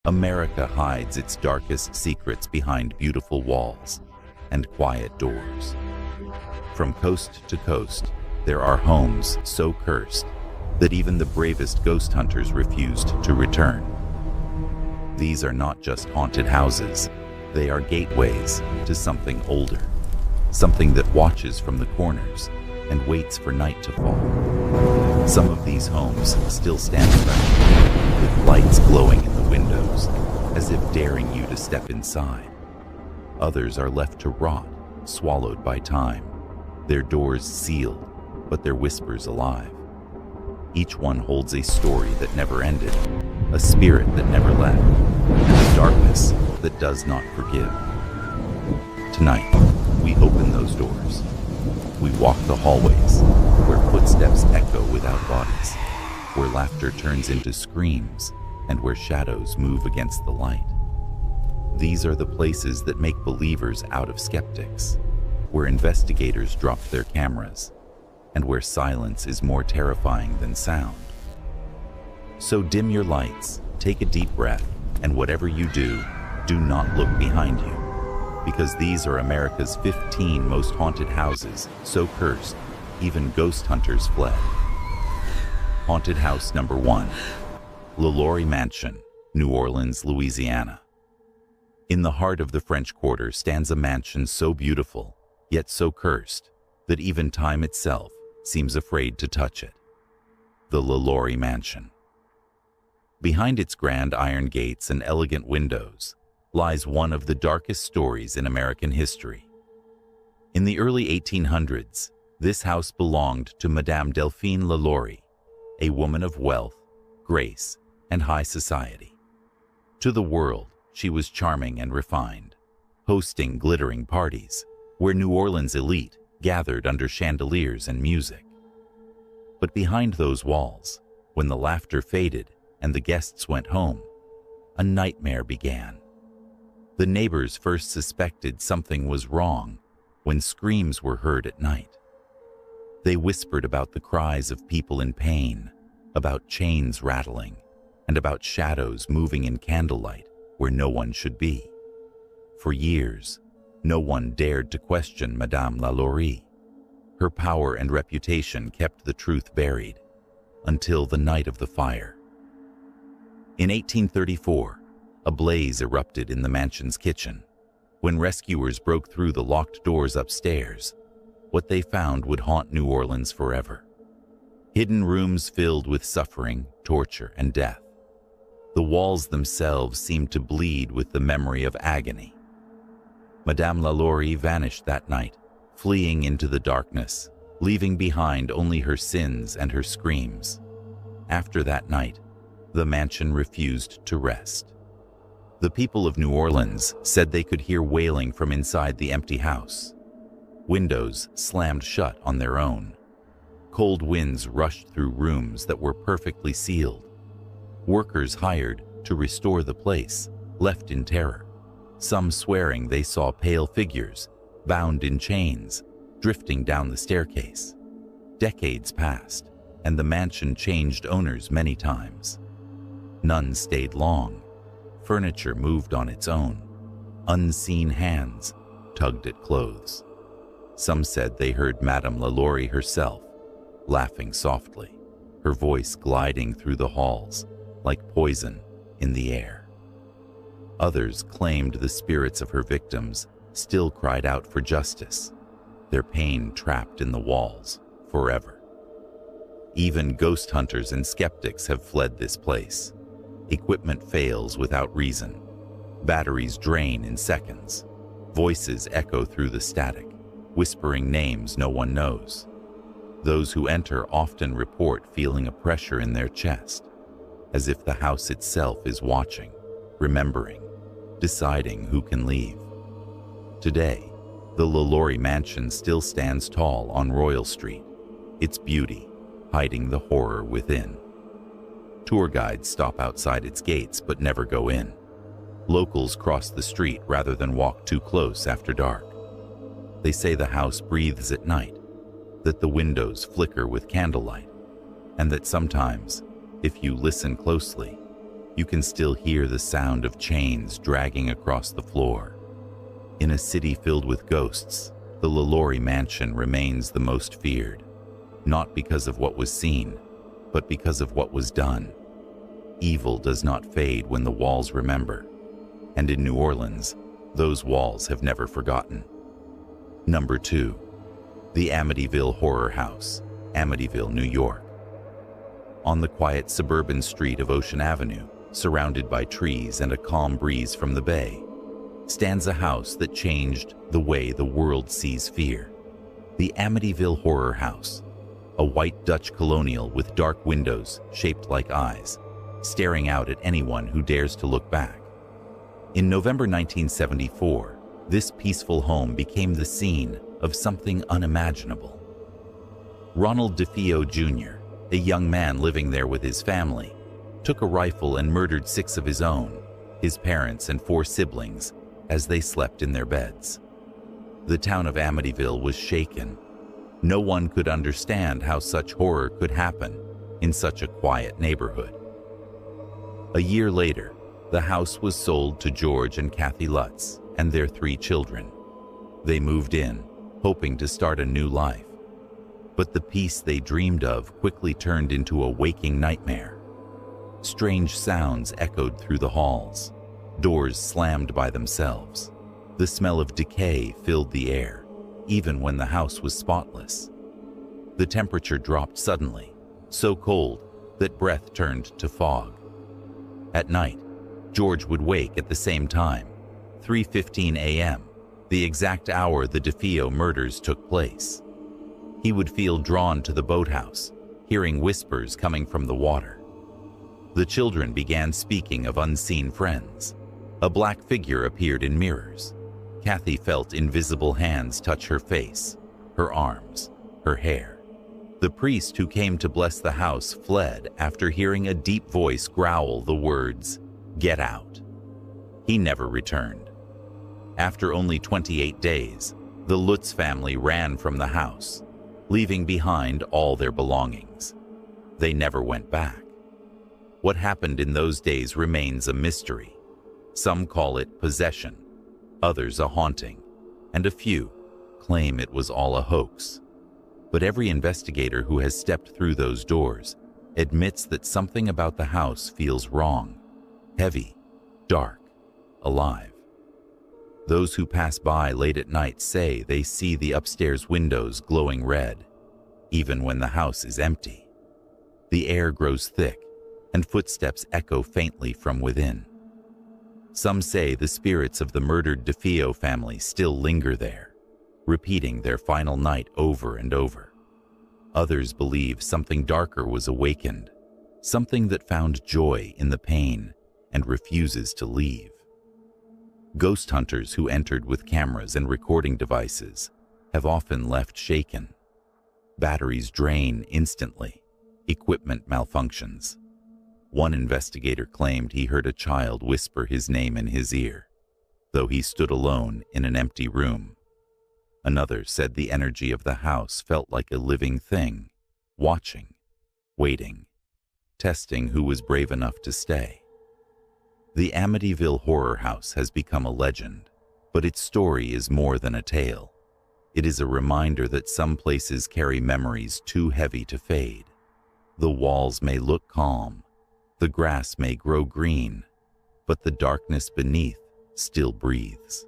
America hides its darkest secrets behind beautiful walls and quiet doors. From coast to coast, there are homes so cursed that even the bravest ghost hunters refused to return. These are not just haunted houses, they are gateways to something older, something that watches from the corners and waits for night to fall. Some of these homes still stand erect, with lights glowing in the windows, as if daring you to step inside. Others are left to rot, swallowed by time, their doors sealed, but their whispers alive. Each one holds a story that never ended, a spirit that never left, and a darkness that does not forgive. Tonight, we open those doors. We walk the hallways, where footsteps echo without bodies, where laughter turns into screams, and where shadows move against the light. These are the places that make believers out of skeptics, where investigators drop their cameras, and where silence is more terrifying than sound. So dim your lights, take a deep breath, and whatever you do, do not look behind you, because these are America's 15 most haunted houses, so cursed, even ghost hunters fled. Haunted house number 1, LaLaurie Mansion, New Orleans, Louisiana. In the heart of the French Quarter stands a mansion so beautiful, yet so cursed, that even time itself seems afraid to touch it. The LaLaurie Mansion. Behind its grand iron gates and elegant windows lies one of the darkest stories in American history. In the early 1800s, this house belonged to Madame Delphine LaLaurie, a woman of wealth, grace, and high society. To the world, she was charming and refined, hosting glittering parties where New Orleans elite gathered under chandeliers and music. But behind those walls, when the laughter faded and the guests went home, a nightmare began. The neighbors first suspected something was wrong when screams were heard at night. They whispered about the cries of people in pain, about chains rattling, and about shadows moving in candlelight where no one should be. For years, no one dared to question Madame LaLaurie. Her power and reputation kept the truth buried, until the night of the fire. In 1834, a blaze erupted in the mansion's kitchen. When rescuers broke through the locked doors upstairs, what they found would haunt New Orleans forever. Hidden rooms filled with suffering, torture, and death. The walls themselves seemed to bleed with the memory of agony. Madame LaLaurie vanished that night, fleeing into the darkness, leaving behind only her sins and her screams. After that night, the mansion refused to rest. The people of New Orleans said they could hear wailing from inside the empty house. Windows slammed shut on their own. Cold winds rushed through rooms that were perfectly sealed. Workers hired to restore the place left in terror, some swearing they saw pale figures, bound in chains, drifting down the staircase. Decades passed, and the mansion changed owners many times. None stayed long. Furniture moved on its own. Unseen hands tugged at clothes. Some said they heard Madame LaLaurie herself, laughing softly, her voice gliding through the halls like poison in the air. Others claimed the spirits of her victims still cried out for justice, their pain trapped in the walls forever. Even ghost hunters and skeptics have fled this place. Equipment fails without reason. Batteries drain in seconds. Voices echo through the static, whispering names no one knows. Those who enter often report feeling a pressure in their chest, as if the house itself is watching, remembering, deciding who can leave. Today, the LaLaurie Mansion still stands tall on Royal Street, its beauty hiding the horror within. Tour guides stop outside its gates but never go in. Locals cross the street rather than walk too close after dark. They say the house breathes at night, that the windows flicker with candlelight, and that sometimes, if you listen closely, You can still hear the sound of chains dragging across the floor. In a city filled with ghosts, the LaLaurie mansion remains the most feared, not because of what was seen, but because of what was done. Evil does not fade when the walls remember, and in New Orleans, those walls have never forgotten. Number 2. The Amityville Horror House, Amityville, New York. On the quiet suburban street of Ocean Avenue, surrounded by trees and a calm breeze from the bay, stands a house that changed the way the world sees fear. The Amityville Horror House, a white Dutch colonial with dark windows shaped like eyes, staring out at anyone who dares to look back. In November 1974, this peaceful home became the scene of something unimaginable. Ronald DeFeo Jr., a young man living there with his family, took a rifle and murdered 6 of his own, his parents and 4 siblings, as they slept in their beds. The town of Amityville was shaken. No one could understand how such horror could happen in such a quiet neighborhood. A year later, the house was sold to George and Kathy Lutz and their 3 children. They moved in, hoping to start a new life. But the peace they dreamed of quickly turned into a waking nightmare. Strange sounds echoed through the halls. Doors slammed by themselves. The smell of decay filled the air, even when the house was spotless. The temperature dropped suddenly, so cold that breath turned to fog. At night, George would wake at the same time, 3:15 a.m., the exact hour the DeFeo murders took place. He would feel drawn to the boathouse, hearing whispers coming from the water. The children began speaking of unseen friends. A black figure appeared in mirrors. Kathy felt invisible hands touch her face, her arms, her hair. The priest who came to bless the house fled after hearing a deep voice growl the words, "Get out." He never returned. After only 28 days, the Lutz family ran from the house, leaving behind all their belongings. They never went back. What happened in those days remains a mystery. Some call it possession, others a haunting, and a few claim it was all a hoax. But every investigator who has stepped through those doors admits that something about the house feels wrong, heavy, dark, alive. Those who pass by late at night say they see the upstairs windows glowing red, even when the house is empty. The air grows thick, and footsteps echo faintly from within. Some say the spirits of the murdered DeFeo family still linger there, repeating their final night over and over. Others believe something darker was awakened, something that found joy in the pain and refuses to leave. Ghost hunters who entered with cameras and recording devices have often left shaken. Batteries drain instantly, equipment malfunctions. One investigator claimed he heard a child whisper his name in his ear, though he stood alone in an empty room. Another said the energy of the house felt like a living thing, watching, waiting, testing who was brave enough to stay. The Amityville Horror House has become a legend, but its story is more than a tale. It is a reminder that some places carry memories too heavy to fade. The walls may look calm, the grass may grow green, but the darkness beneath still breathes.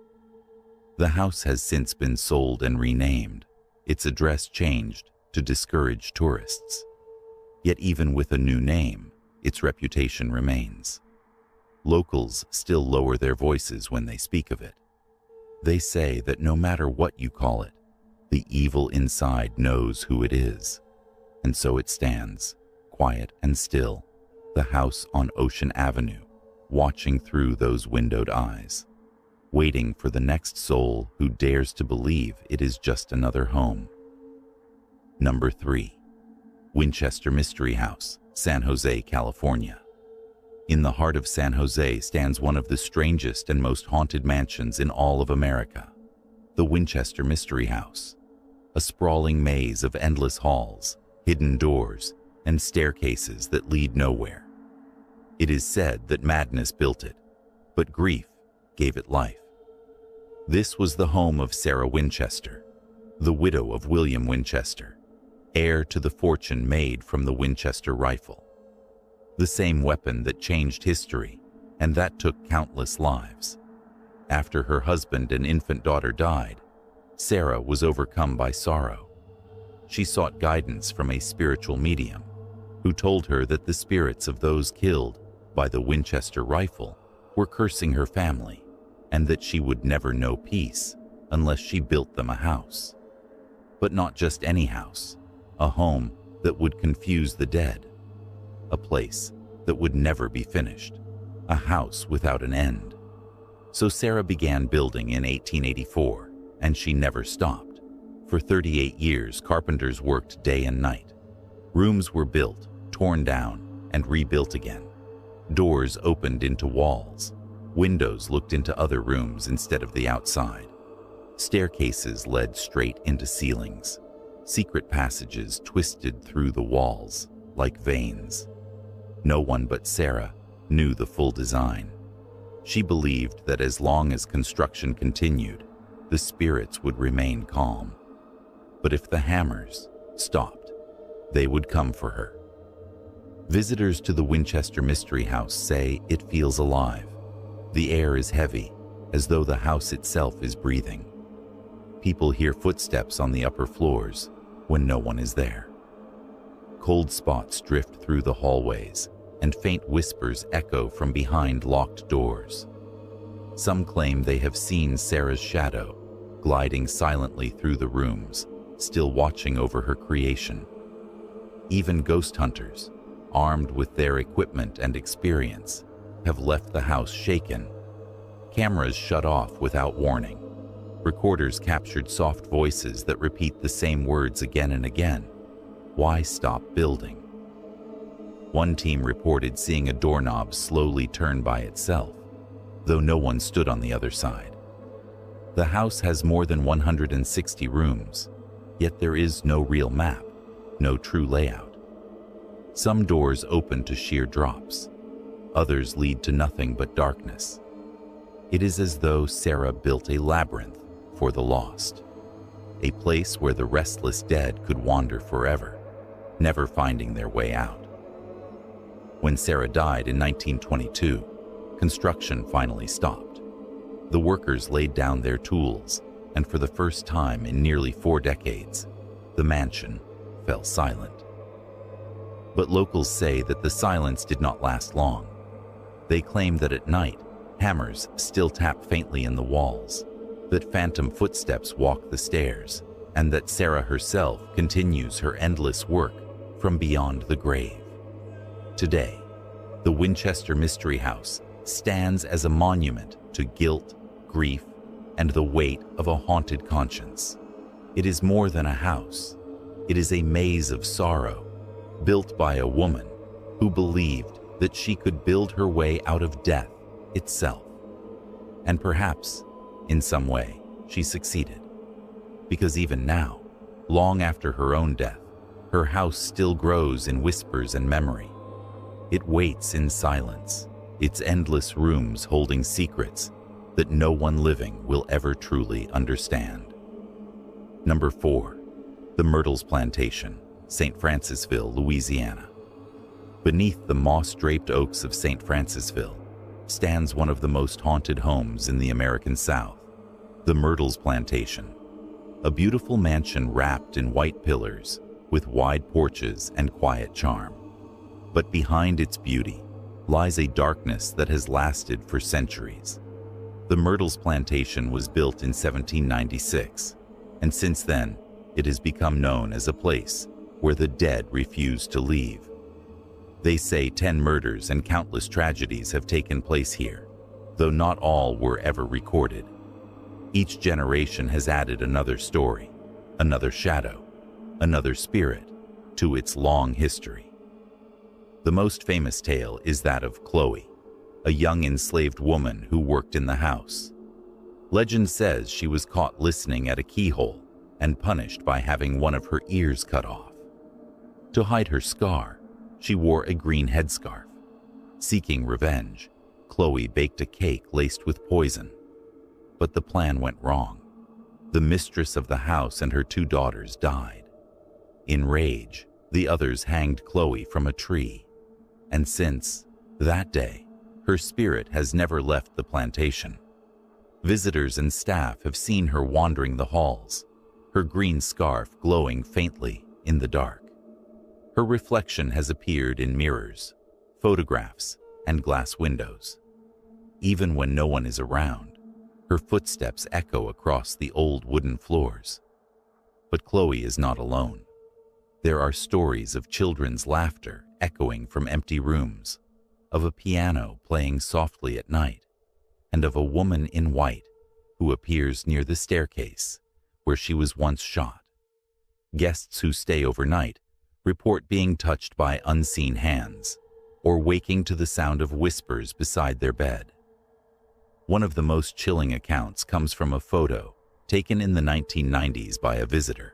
The house has since been sold and renamed, its address changed to discourage tourists. Yet even with a new name, its reputation remains. Locals still lower their voices when they speak of it. They say that no matter what you call it, the evil inside knows who it is. And so it stands, quiet and still, the house on Ocean Avenue, watching through those windowed eyes, waiting for the next soul who dares to believe it is just another home. Number 3. Winchester Mystery House, San Jose, California. In the heart of San Jose stands one of the strangest and most haunted mansions in all of America, the Winchester Mystery House, a sprawling maze of endless halls, hidden doors, and staircases that lead nowhere. It is said that madness built it, but grief gave it life. This was the home of Sarah Winchester, the widow of William Winchester, heir to the fortune made from the Winchester rifle. The same weapon that changed history and that took countless lives. After her husband and infant daughter died, Sarah was overcome by sorrow. She sought guidance from a spiritual medium who told her that the spirits of those killed by the Winchester rifle were cursing her family and that she would never know peace unless she built them a house. But not just any house, a home that would confuse the dead, a place that would never be finished, a house without an end. So Sarah began building in 1884, and she never stopped. For 38 years, carpenters worked day and night. Rooms were built, torn down, and rebuilt again. Doors opened into walls. Windows looked into other rooms instead of the outside. Staircases led straight into ceilings. Secret passages twisted through the walls like veins. No one but Sarah knew the full design. She believed that as long as construction continued, the spirits would remain calm. But if the hammers stopped, they would come for her. Visitors to the Winchester Mystery House say it feels alive. The air is heavy, as though the house itself is breathing. People hear footsteps on the upper floors when no one is there. Cold spots drift through the hallways, and faint whispers echo from behind locked doors. Some claim they have seen Sarah's shadow, gliding silently through the rooms, still watching over her creation. Even ghost hunters, armed with their equipment and experience, have left the house shaken. Cameras shut off without warning. Recorders captured soft voices that repeat the same words again and again. Why stop building? One team reported seeing a doorknob slowly turn by itself, though no one stood on the other side. The house has more than 160 rooms, yet there is no real map, no true layout. Some doors open to sheer drops. Others lead to nothing but darkness. It is as though Sarah built a labyrinth for the lost, a place where the restless dead could wander forever, never finding their way out. When Sarah died in 1922, construction finally stopped. The workers laid down their tools, and for the first time in nearly 4 decades, the mansion fell silent. But locals say that the silence did not last long. They claim that at night, hammers still tap faintly in the walls, that phantom footsteps walk the stairs, and that Sarah herself continues her endless work from beyond the grave. Today, the Winchester Mystery House stands as a monument to guilt, grief, and the weight of a haunted conscience. It is more than a house. It is a maze of sorrow, built by a woman who believed that she could build her way out of death itself. And perhaps, in some way, she succeeded. Because even now, long after her own death, her house still grows in whispers and memory. It waits in silence, its endless rooms holding secrets that no one living will ever truly understand. Number 4. The Myrtles Plantation, St. Francisville, Louisiana. Beneath the moss-draped oaks of St. Francisville stands one of the most haunted homes in the American South, the Myrtles Plantation, a beautiful mansion wrapped in white pillars with wide porches and quiet charm. But behind its beauty lies a darkness that has lasted for centuries. The Myrtles Plantation was built in 1796, and since then, it has become known as a place where the dead refuse to leave. They say 10 murders and countless tragedies have taken place here, though not all were ever recorded. Each generation has added another story, another shadow, another spirit to its long history. The most famous tale is that of Chloe, a young enslaved woman who worked in the house. Legend says she was caught listening at a keyhole and punished by having one of her ears cut off. To hide her scar, she wore a green headscarf. Seeking revenge, Chloe baked a cake laced with poison. But the plan went wrong. The mistress of the house and her 2 daughters died. In rage, the others hanged Chloe from a tree. And since that day, her spirit has never left the plantation. Visitors and staff have seen her wandering the halls, her green scarf glowing faintly in the dark. Her reflection has appeared in mirrors, photographs, and glass windows. Even when no one is around, her footsteps echo across the old wooden floors. But Chloe is not alone. There are stories of children's laughter echoing from empty rooms, of a piano playing softly at night, and of a woman in white who appears near the staircase where she was once shot. Guests who stay overnight report being touched by unseen hands or waking to the sound of whispers beside their bed. One of the most chilling accounts comes from a photo taken in the 1990s by a visitor.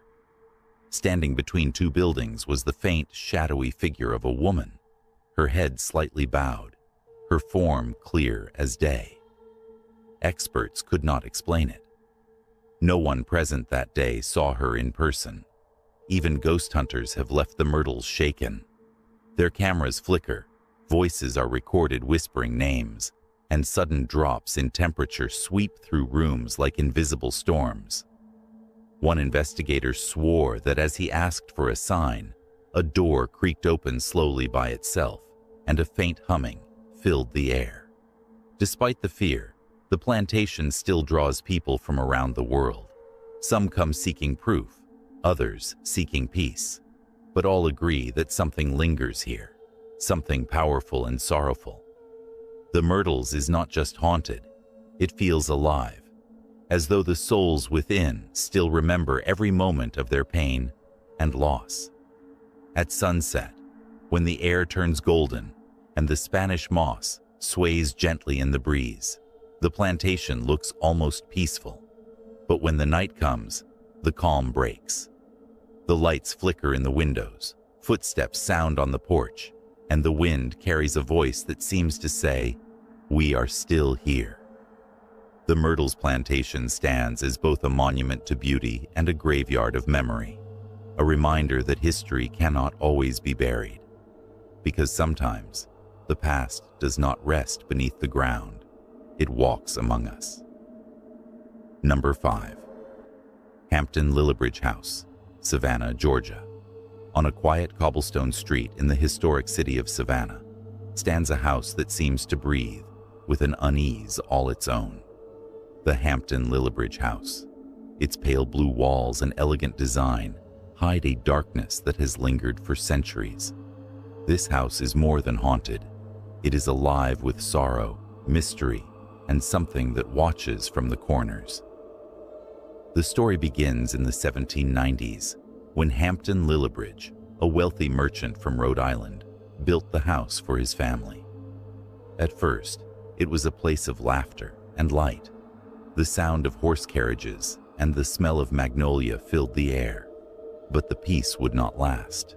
Standing between 2 buildings was the faint, shadowy figure of a woman, her head slightly bowed, her form clear as day. Experts could not explain it. No one present that day saw her in person. Even ghost hunters have left the myrtles shaken. Their cameras flicker, voices are recorded whispering names, and sudden drops in temperature sweep through rooms like invisible storms. One investigator swore that as he asked for a sign, a door creaked open slowly by itself, and a faint humming filled the air. Despite the fear, the plantation still draws people from around the world. Some come seeking proof, others seeking peace, but all agree that something lingers here, something powerful and sorrowful. The Myrtles is not just haunted, it feels alive, as though the souls within still remember every moment of their pain and loss. At sunset, when the air turns golden and the Spanish moss sways gently in the breeze, the plantation looks almost peaceful. But when the night comes, the calm breaks. The lights flicker in the windows, footsteps sound on the porch, and the wind carries a voice that seems to say, "We are still here." The Myrtles plantation stands as both a monument to beauty and a graveyard of memory, a reminder that history cannot always be buried, because sometimes the past does not rest beneath the ground. It walks among us. Number 5. Hampton Lillibridge House, Savannah, Georgia. On a quiet cobblestone street in the historic city of Savannah stands a house that seems to breathe with an unease all its own. The Hampton Lillibridge House. Its pale blue walls and elegant design hide a darkness that has lingered for centuries. This house is more than haunted. It is alive with sorrow, mystery, and something that watches from the corners. The story begins in the 1790s, when Hampton Lillibridge, a wealthy merchant from Rhode Island, built the house for his family. At first, it was a place of laughter and light. The sound of horse carriages and the smell of magnolia filled the air, but the peace would not last.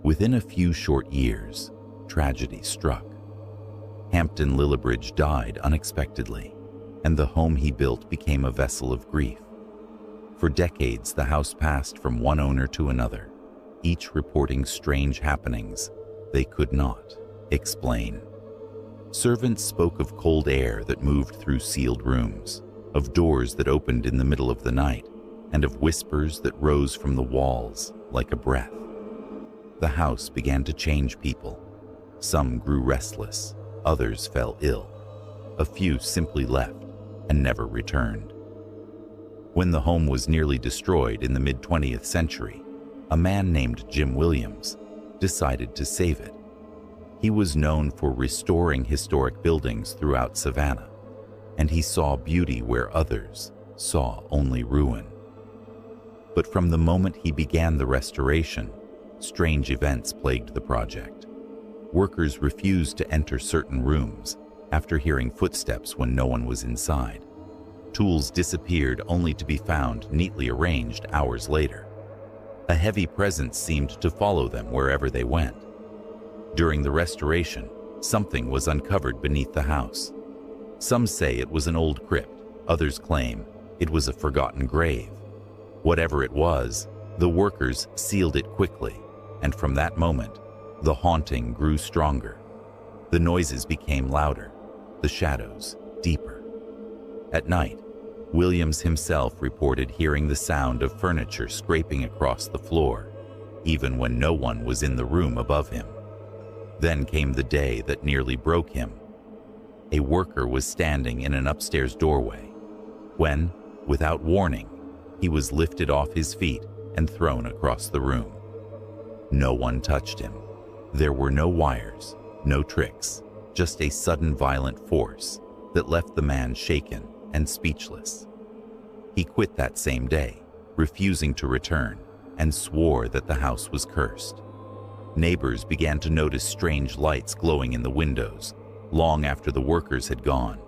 Within a few short years, tragedy struck. Hampton Lillibridge died unexpectedly, and the home he built became a vessel of grief. For decades, the house passed from one owner to another, each reporting strange happenings they could not explain. Servants spoke of cold air that moved through sealed rooms, of doors that opened in the middle of the night, and of whispers that rose from the walls like a breath. The house began to change people. Some grew restless, others fell ill. A few simply left and never returned. When the home was nearly destroyed in the mid-20th century, a man named Jim Williams decided to save it. He was known for restoring historic buildings throughout Savannah, and he saw beauty where others saw only ruin. But from the moment he began the restoration, strange events plagued the project. Workers refused to enter certain rooms after hearing footsteps when no one was inside. Tools disappeared only to be found neatly arranged hours later. A heavy presence seemed to follow them wherever they went. During the restoration, something was uncovered beneath the house. Some say it was an old crypt, others claim it was a forgotten grave. Whatever it was, the workers sealed it quickly, and from that moment, the haunting grew stronger. The noises became louder, the shadows deeper. At night, Williams himself reported hearing the sound of furniture scraping across the floor, even when no one was in the room above him. Then came the day that nearly broke him. A worker was standing in an upstairs doorway when, without warning, he was lifted off his feet and thrown across the room. No one touched him. There were no wires, no tricks, just a sudden violent force that left the man shaken and speechless. He quit that same day, refusing to return, and swore that the house was cursed. Neighbors began to notice strange lights glowing in the windows long after the workers had gone.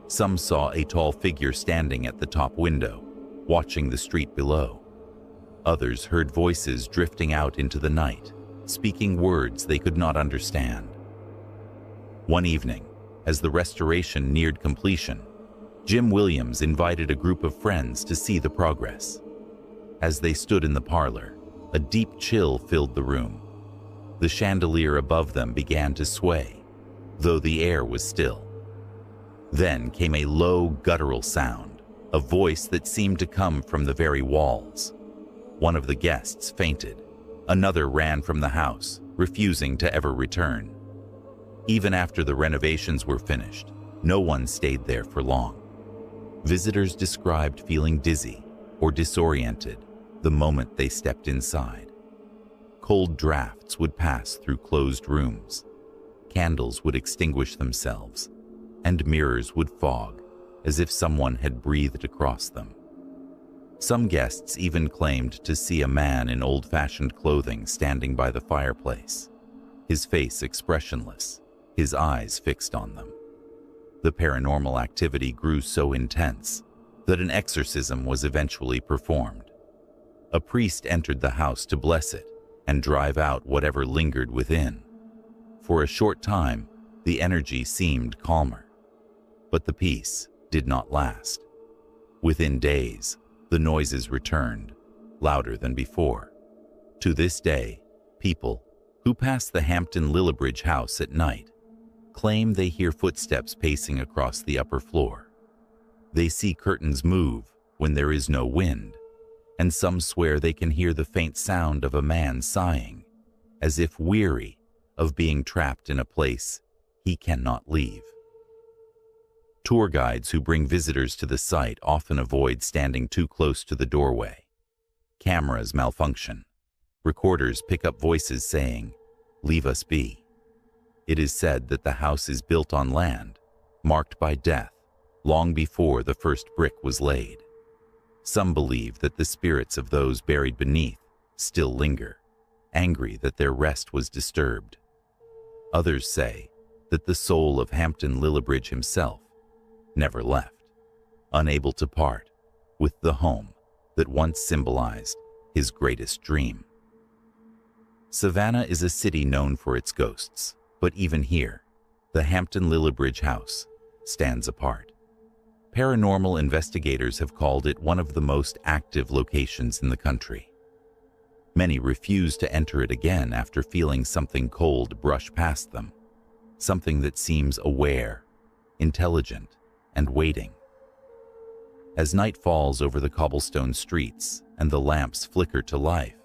Some saw a tall figure standing at the top window, watching the street below. Others heard voices drifting out into the night, speaking words they could not understand. One evening, as the restoration neared completion, Jim Williams invited a group of friends to see the progress. As they stood in the parlor, a deep chill filled the room. The chandelier above them began to sway, though the air was still. Then came a low, guttural sound, a voice that seemed to come from the very walls. One of the guests fainted. Another ran from the house, refusing to ever return. Even after the renovations were finished, no one stayed there for long. Visitors described feeling dizzy or disoriented the moment they stepped inside. Cold drafts would pass through closed rooms. Candles would extinguish themselves, and mirrors would fog as if someone had breathed across them. Some guests even claimed to see a man in old-fashioned clothing standing by the fireplace, his face expressionless, his eyes fixed on them. The paranormal activity grew so intense that an exorcism was eventually performed. A priest entered the house to bless it and drive out whatever lingered within. For a short time, the energy seemed calmer, but the peace did not last. Within days, the noises returned, louder than before. To this day, people who pass the Hampton Lillibridge house at night claim they hear footsteps pacing across the upper floor. They see curtains move when there is no wind, and some swear they can hear the faint sound of a man sighing, as if weary of being trapped in a place he cannot leave. Tour guides who bring visitors to the site often avoid standing too close to the doorway. Cameras malfunction. Recorders pick up voices saying, "Leave us be." It is said that the house is built on land, marked by death, long before the first brick was laid. Some believe that the spirits of those buried beneath still linger, angry that their rest was disturbed. Others say that the soul of Hampton Lillibridge himself never left, unable to part with the home that once symbolized his greatest dream. Savannah is a city known for its ghosts, but even here, the Hampton Lillibridge house stands apart. Paranormal investigators have called it one of the most active locations in the country. Many refuse to enter it again after feeling something cold brush past them, something that seems aware, intelligent, and waiting. As night falls over the cobblestone streets and the lamps flicker to life,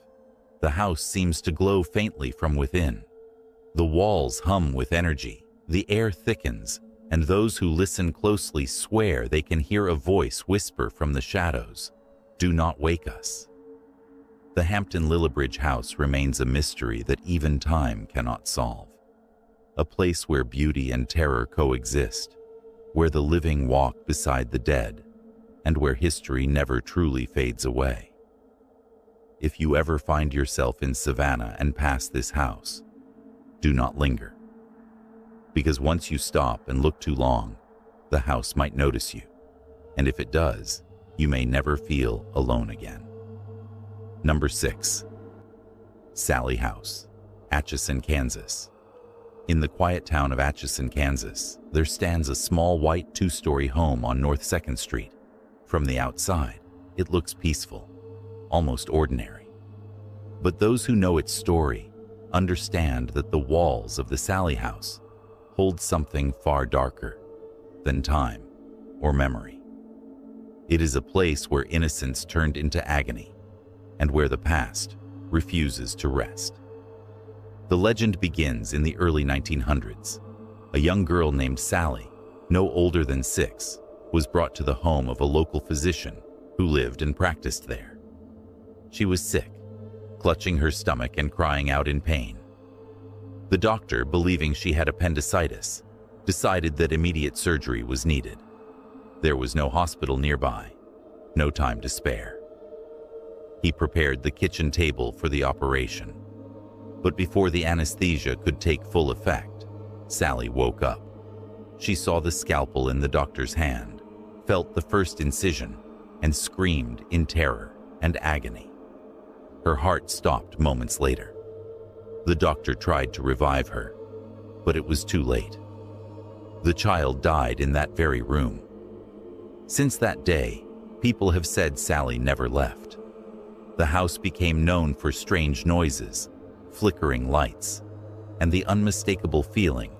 the house seems to glow faintly from within. The walls hum with energy, the air thickens, and those who listen closely swear they can hear a voice whisper from the shadows, "Do not wake us." The Hampton Lillibridge house remains a mystery that even time cannot solve. A place where beauty and terror coexist, where the living walk beside the dead, and where history never truly fades away. If you ever find yourself in Savannah and pass this house, do not linger. Because once you stop and look too long, the house might notice you, and if it does, you may never feel alone again. Number 6. Sally House, Atchison, Kansas. In the quiet town of Atchison, Kansas, there stands a small white two-story home on North 2nd Street. From the outside, it looks peaceful, almost ordinary. But those who know its story understand that the walls of the Sally house hold something far darker than time or memory. It is a place where innocence turned into agony and where the past refuses to rest. The legend begins in the early 1900s. A young girl named Sally, no older than 6, was brought to the home of a local physician who lived and practiced there. She was sick, clutching her stomach and crying out in pain. The doctor, believing she had appendicitis, decided that immediate surgery was needed. There was no hospital nearby, no time to spare. He prepared the kitchen table for the operation. But before the anesthesia could take full effect, Sally woke up. She saw the scalpel in the doctor's hand, felt the first incision, and screamed in terror and agony. Her heart stopped moments later. The doctor tried to revive her, but it was too late. The child died in that very room. Since that day, people have said Sally never left. The house became known for strange noises, flickering lights, and the unmistakable feeling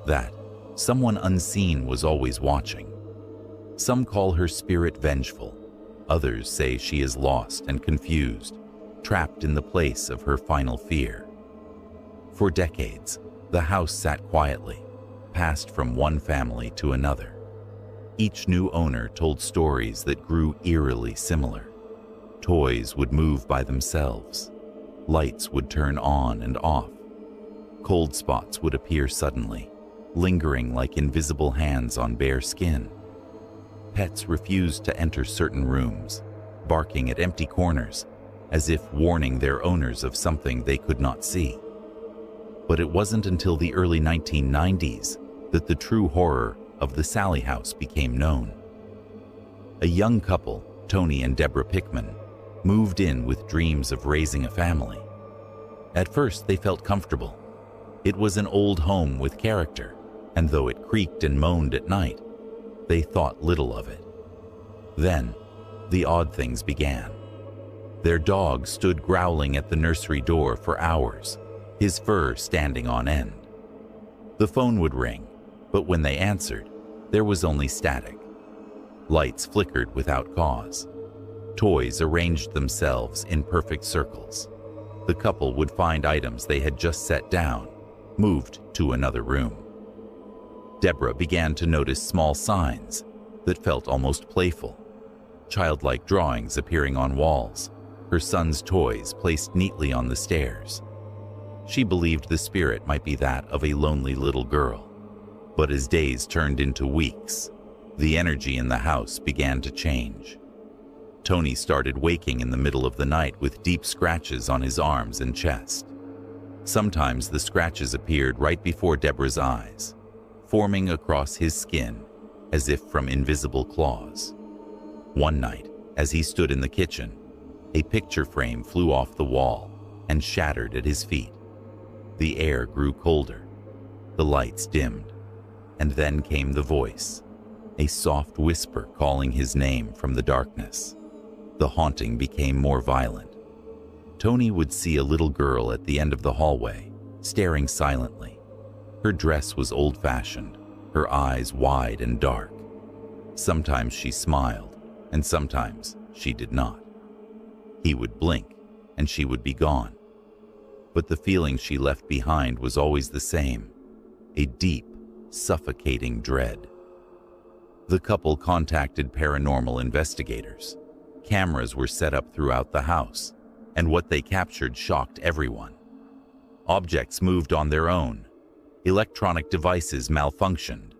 that someone unseen was always watching. Some call her spirit vengeful. Others say she is lost and confused, trapped in the place of her final fear. For decades, the house sat quietly, passed from one family to another. Each new owner told stories that grew eerily similar. Toys would move by themselves. Lights would turn on and off. Cold spots would appear suddenly, lingering like invisible hands on bare skin. Pets refused to enter certain rooms, barking at empty corners, as if warning their owners of something they could not see. But it wasn't until the early 1990s that the true horror of the Sally house became known. A young couple, Tony and Deborah Pickman, moved in with dreams of raising a family. At first, they felt comfortable. It was an old home with character, and though it creaked and moaned at night, they thought little of it. Then, the odd things began. Their dog stood growling at the nursery door for hours, his fur standing on end. The phone would ring, but when they answered, there was only static. Lights flickered without cause. Toys arranged themselves in perfect circles. The couple would find items they had just set down, moved to another room. Deborah began to notice small signs that felt almost playful. Childlike drawings appearing on walls, her son's toys placed neatly on the stairs. She believed the spirit might be that of a lonely little girl. But as days turned into weeks, the energy in the house began to change. Tony started waking in the middle of the night with deep scratches on his arms and chest. Sometimes the scratches appeared right before Deborah's eyes, forming across his skin as if from invisible claws. One night, as he stood in the kitchen, a picture frame flew off the wall and shattered at his feet. The air grew colder, the lights dimmed, and then came the voice, a soft whisper calling his name from the darkness. The haunting became more violent. Tony would see a little girl at the end of the hallway, staring silently. Her dress was old-fashioned, her eyes wide and dark. Sometimes she smiled, and sometimes she did not. He would blink, and she would be gone. But the feeling she left behind was always the same, a deep, suffocating dread. The couple contacted paranormal investigators. Cameras were set up throughout the house, and what they captured shocked everyone. Objects moved on their own. Electronic devices malfunctioned.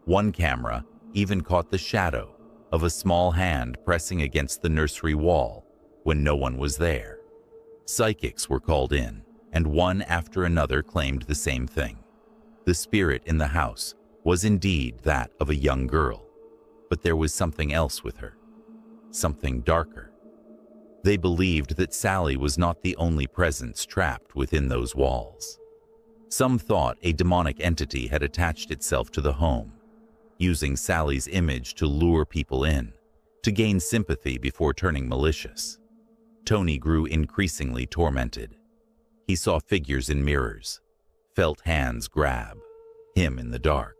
One camera even caught the shadow of a small hand pressing against the nursery wall when no one was there. Psychics were called in, and one after another claimed the same thing. The spirit in the house was indeed that of a young girl, but there was something else with her. Something darker. They believed that Sally was not the only presence trapped within those walls. Some thought a demonic entity had attached itself to the home, using Sally's image to lure people in, to gain sympathy before turning malicious. Tony grew increasingly tormented. He saw figures in mirrors, felt hands grab him in the dark,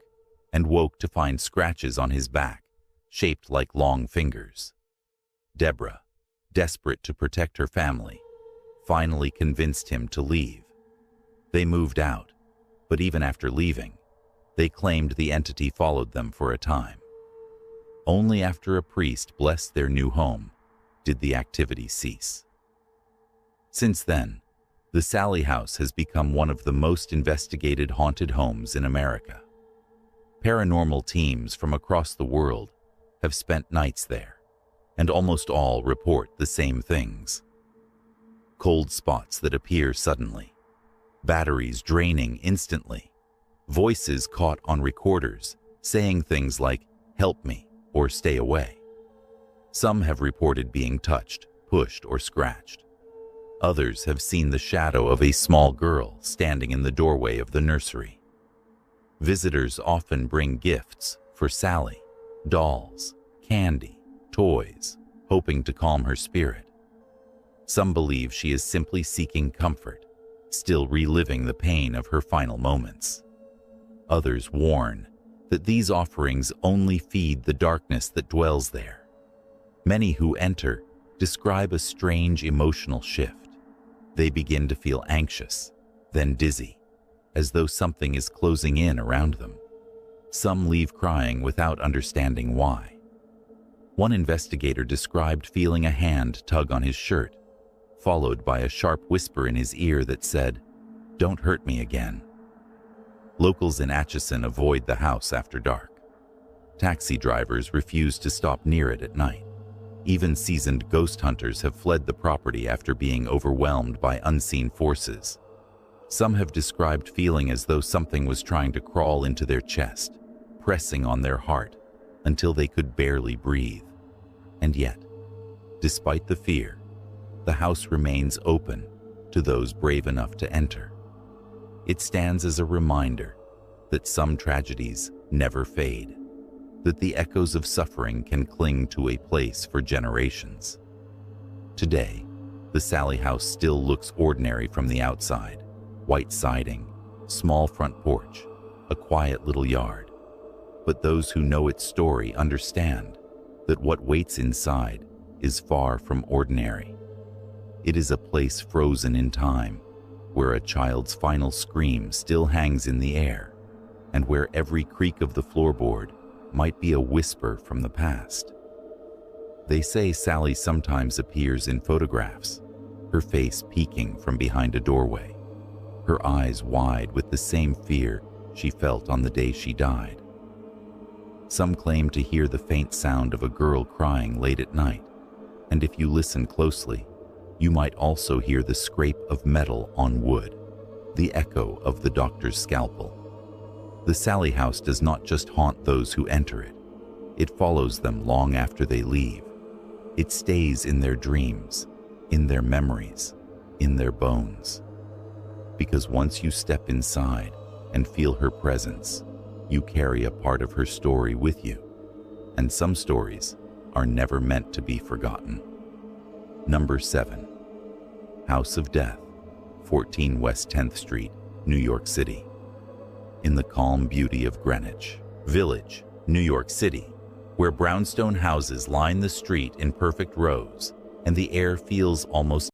and woke to find scratches on his back, shaped like long fingers. Deborah, desperate to protect her family, finally convinced him to leave. They moved out, but even after leaving, they claimed the entity followed them for a time. Only after a priest blessed their new home did the activity cease. Since then, the Sally House has become one of the most investigated haunted homes in America. Paranormal teams from across the world have spent nights there, and almost all report the same things. Cold spots that appear suddenly, batteries draining instantly, voices caught on recorders saying things like, "Help me," or "Stay away." Some have reported being touched, pushed, or scratched. Others have seen the shadow of a small girl standing in the doorway of the nursery. Visitors often bring gifts for Sally, dolls, candy, toys, hoping to calm her spirit. Some believe she is simply seeking comfort, still reliving the pain of her final moments. Others warn that these offerings only feed the darkness that dwells there. Many who enter describe a strange emotional shift. They begin to feel anxious, then dizzy, as though something is closing in around them. Some leave crying without understanding why. One investigator described feeling a hand tug on his shirt, followed by a sharp whisper in his ear that said, "Don't hurt me again." Locals in Atchison avoid the house after dark. Taxi drivers refuse to stop near it at night. Even seasoned ghost hunters have fled the property after being overwhelmed by unseen forces. Some have described feeling as though something was trying to crawl into their chest, pressing on their heart until they could barely breathe. And yet, despite the fear, the house remains open to those brave enough to enter. It stands as a reminder that some tragedies never fade, that the echoes of suffering can cling to a place for generations. Today, the Sally House still looks ordinary from the outside. White siding, small front porch, a quiet little yard. But those who know its story understand that what waits inside is far from ordinary. It is a place frozen in time, where a child's final scream still hangs in the air, and where every creak of the floorboard might be a whisper from the past. They say Sally sometimes appears in photographs, her face peeking from behind a doorway, her eyes wide with the same fear she felt on the day she died. Some claim to hear the faint sound of a girl crying late at night, and if you listen closely, you might also hear the scrape of metal on wood, the echo of the doctor's scalpel. The Sally House does not just haunt those who enter it. It follows them long after they leave. It stays in their dreams, in their memories, in their bones. Because once you step inside and feel her presence, you carry a part of her story with you. And some stories are never meant to be forgotten. Number 7. House of Death, 14 West 10th Street, New York City. In the calm beauty of Greenwich Village, New York City, where brownstone houses line the street in perfect rows and the air feels almost